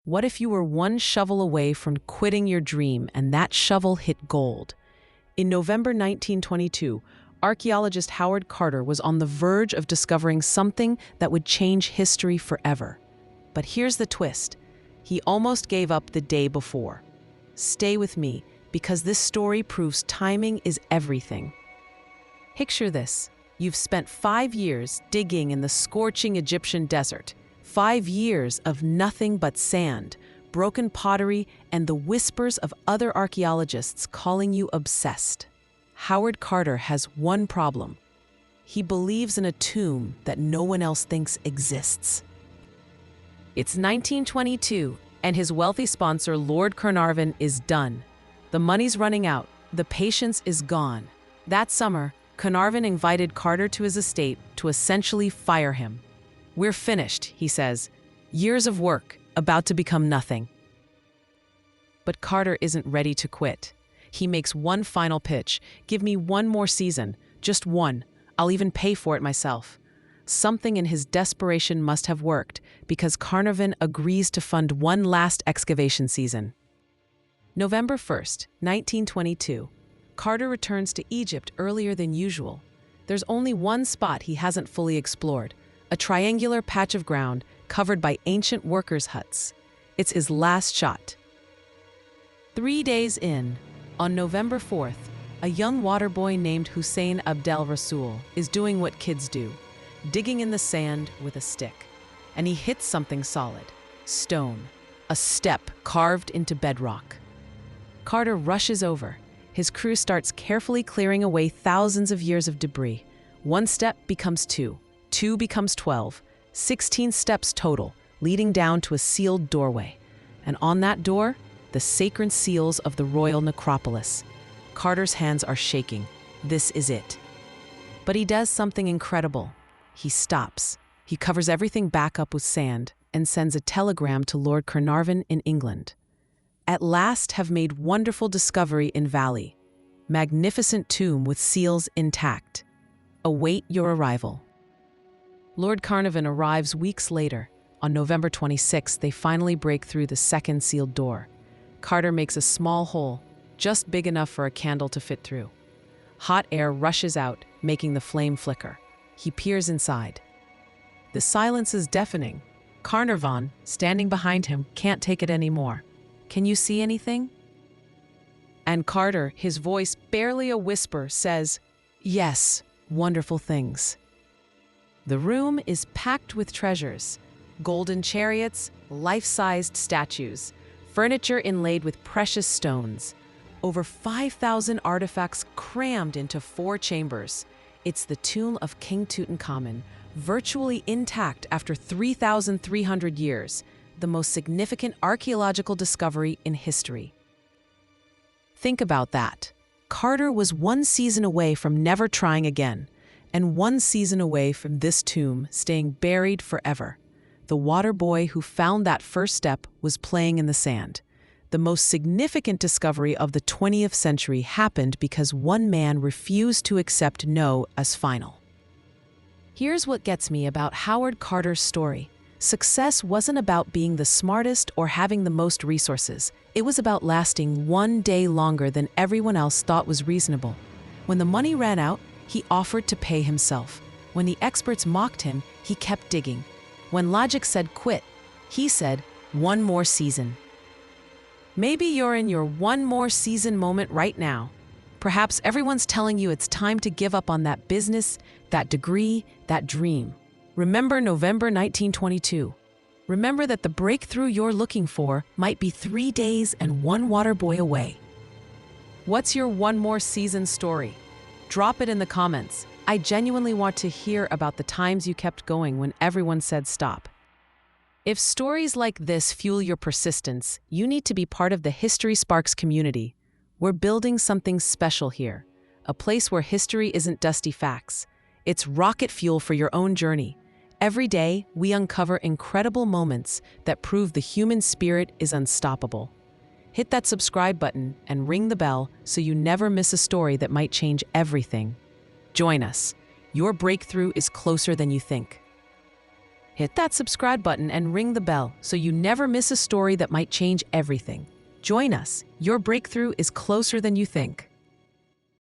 What if you were one shovel away from quitting your dream and that shovel hit gold? In November 1922, archaeologist Howard Carter was on the verge of discovering something that would change history forever. But here's the twist. He almost gave up the day before. Stay with me, because this story proves timing is everything. Picture this. You've spent 5 years digging in the scorching Egyptian desert. 5 years of nothing but sand, broken pottery, and the whispers of other archaeologists calling you obsessed. Howard Carter has one problem. He believes in a tomb that no one else thinks exists. It's 1922, and his wealthy sponsor, Lord Carnarvon, is done. The money's running out. The patience is gone. That summer, Carnarvon invited Carter to his estate to essentially fire him. "We're finished," he says. "Years of work, about to become nothing." But Carter isn't ready to quit. He makes one final pitch. "Give me one more season, just one. I'll even pay for it myself." Something in his desperation must have worked, because Carnarvon agrees to fund one last excavation season. November 1st, 1922. Carter returns to Egypt earlier than usual. There's only one spot he hasn't fully explored, a triangular patch of ground covered by ancient workers' huts. It's his last shot. 3 days in, on November 4th, a young water boy named Hussein Abdel Rasoul is doing what kids do, digging in the sand with a stick. And he hits something solid, stone, a step carved into bedrock. Carter rushes over. His crew starts carefully clearing away thousands of years of debris. One step becomes 2. 2 becomes 12, 16 steps total, leading down to a sealed doorway. And on that door, the sacred seals of the royal necropolis. Carter's hands are shaking. This is it. But he does something incredible. He stops. He covers everything back up with sand and sends a telegram to Lord Carnarvon in England. "At last have made wonderful discovery in valley. Magnificent tomb with seals intact. Await your arrival." Lord Carnarvon arrives weeks later. On November 26th, they finally break through the second sealed door. Carter makes a small hole, just big enough for a candle to fit through. Hot air rushes out, making the flame flicker. He peers inside. The silence is deafening. Carnarvon, standing behind him, can't take it anymore. "Can you see anything?" And Carter, his voice barely a whisper, says, "Yes, wonderful things." The room is packed with treasures: golden chariots, life-sized statues, furniture inlaid with precious stones, over 5,000 artifacts crammed into 4 chambers. It's the tomb of King Tutankhamun, virtually intact after 3,300 years, the most significant archaeological discovery in history. Think about that. Carter was 1 season away from never trying again, and 1 season away from this tomb staying buried forever. The water boy who found that first step was playing in the sand. The most significant discovery of the 20th century happened because one man refused to accept no as final. Here's what gets me about Howard Carter's story. Success wasn't about being the smartest or having the most resources. It was about lasting 1 day longer than everyone else thought was reasonable. When the money ran out, he offered to pay himself. When the experts mocked him, he kept digging. When logic said quit, he said, "1 more season." Maybe you're in your 1 more season moment right now. Perhaps everyone's telling you it's time to give up on that business, that degree, that dream. Remember November 1922. Remember that the breakthrough you're looking for might be 3 days and 1 water boy away. What's your 1 more season story? Drop it in the comments. I genuinely want to hear about the times you kept going when everyone said stop. If stories like this fuel your persistence, you need to be part of the History Sparks community. We're building something special here, a place where history isn't dusty facts. It's rocket fuel for your own journey. Every day, we uncover incredible moments that prove the human spirit is unstoppable. Hit that subscribe button and ring the bell so you never miss a story that might change everything. Join us. Your breakthrough is closer than you think. Hit that subscribe button and ring the bell so you never miss a story that might change everything. Join us. Your breakthrough is closer than you think.